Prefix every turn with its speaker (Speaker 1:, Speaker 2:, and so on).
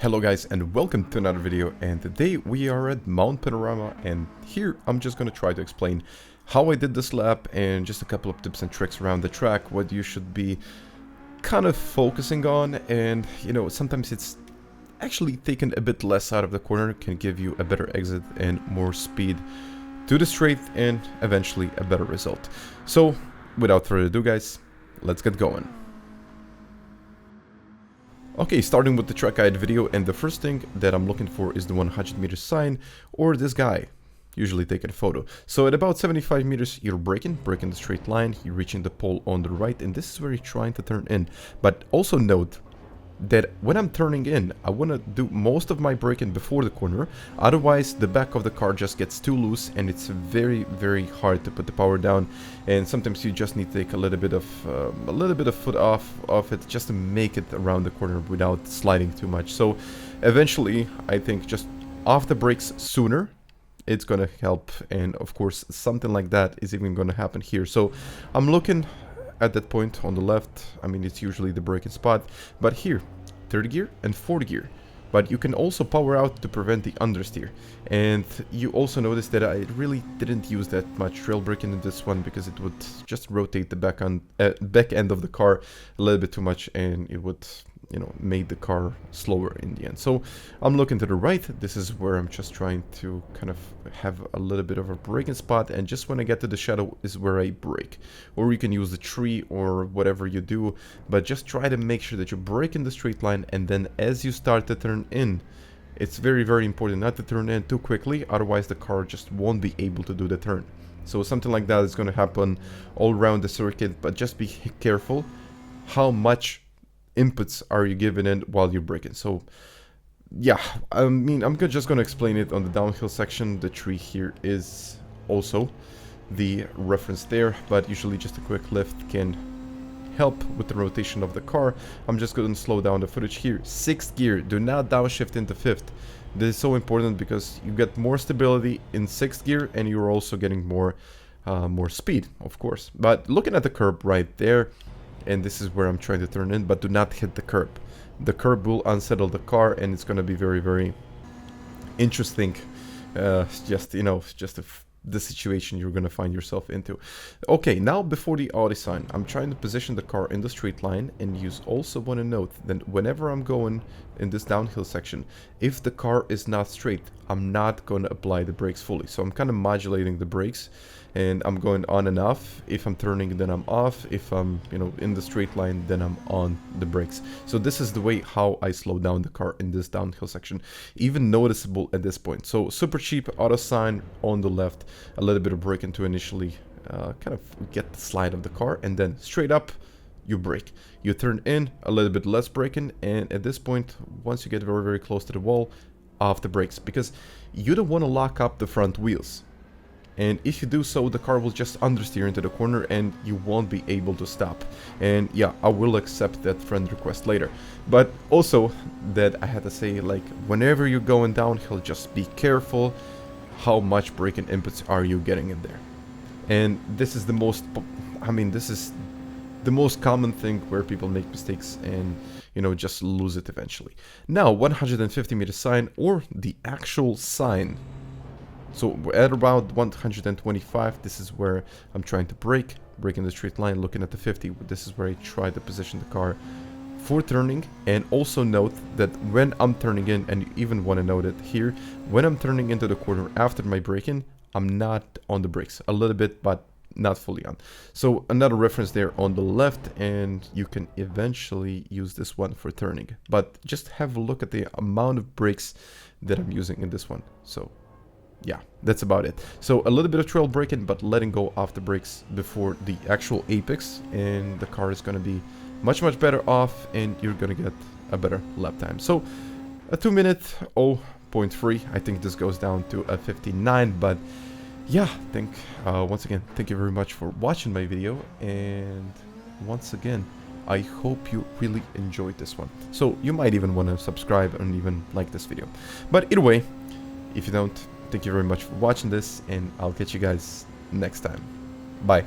Speaker 1: Hello guys and welcome to another video, and today we are at Mount Panorama, and here I'm just gonna try to explain how I did this lap and just a couple of tips and tricks around the track, what you should be kind of focusing on. And you know, sometimes it's actually taking a bit less out of the corner can give you a better exit and more speed to the straight and eventually a better result. So without further ado guys, let's get going. Okay, starting with the track guide video, and the first thing that I'm looking for is the 100 meter sign, or this guy, usually taking a photo. So at about 75 meters, you're breaking the straight line, you're reaching the pole on the right, and this is where you're trying to turn in. But also note that when I'm turning in, I want to do most of my braking before the corner, otherwise the back of the car just gets too loose and it's very hard to put the power down, and sometimes you just need to take a little bit of foot off it just to make it around the corner without sliding too much. So eventually I think just off the brakes sooner, it's gonna help, and of course something like that is even gonna happen here. So I'm looking at that point on the left. I mean, it's usually the braking spot, but here 30 gear and 40 gear, but you can also power out to prevent the understeer. And you also notice that I really didn't use that much trail braking in this one because it would just rotate the back end of the car a little bit too much, and it would, you know, made the car slower in the end. So I'm looking to the right. This is where I'm just trying to kind of have a little bit of a braking spot, and just when I get to the shadow is where I brake. Or you can use the tree or whatever you do, but just try to make sure that you brake in the straight line, and then as you start to turn in, it's very important not to turn in too quickly, otherwise the car just won't be able to do the turn. So something like that is going to happen all around the circuit, but just be careful how much inputs are you giving in while you're braking. So yeah, I mean, I'm just gonna explain it on the downhill section. The tree here is also the reference there, but usually just a quick lift can help with the rotation of the car. I'm just gonna slow down the footage here. 6th gear, do not downshift into 5th. This is so important because you get more stability in 6th gear, and you're also getting more speed, of course. But looking at the curb right there, and this is where I'm trying to turn in, but do not hit the curb. The curb will unsettle the car, and it's going to be very interesting. Just, you know, just the situation you're going to find yourself into. Okay, now before the Audi sign, I'm trying to position the car in the straight line, and you also want to note that whenever I'm going in this downhill section, if the car is not straight, I'm not going to apply the brakes fully. So I'm kind of modulating the brakes, and I'm going on and off. If I'm turning, then I'm off. If I'm, you know, in the straight line, then I'm on the brakes. So this is the way how I slow down the car in this downhill section, even noticeable at this point. So super cheap auto sign on the left, a little bit of braking to initially kind of get the slide of the car, and then straight up you brake. You turn in, a little bit less braking, and at this point, once you get very close to the wall, off the brakes, because you don't want to lock up the front wheels. And if you do so, the car will just understeer into the corner and you won't be able to stop. And yeah, I will accept that friend request later. But also that I had to say, like, whenever you're going downhill, just be careful how much braking inputs are you getting in there. And this is the most, I mean, this is the most common thing where people make mistakes and, you know, just lose it eventually. Now, 150 meter sign, or the actual sign. So at about 125, this is where I'm trying to brake in the straight line, looking at the 50. This is where I try to position the car for turning. And also note that when I'm turning in, and you even want to note it here, when I'm turning into the corner after my braking, I'm not on the brakes. A little bit, but not fully on. So another reference there on the left, and you can eventually use this one for turning. But just have a look at the amount of brakes that I'm using in this one. So yeah, that's about it. So a little bit of trail braking, but letting go off the brakes before the actual apex, and the car is going to be much better off, and you're going to get a better lap time. So a 2 minute 0.3, I think this goes down to a 59, but yeah, once again, thank you very much for watching my video, and once again, I hope you really enjoyed this one. So you might even want to subscribe and even like this video. But either way, if you don't, thank you very much for watching this, and I'll catch you guys next time. Bye.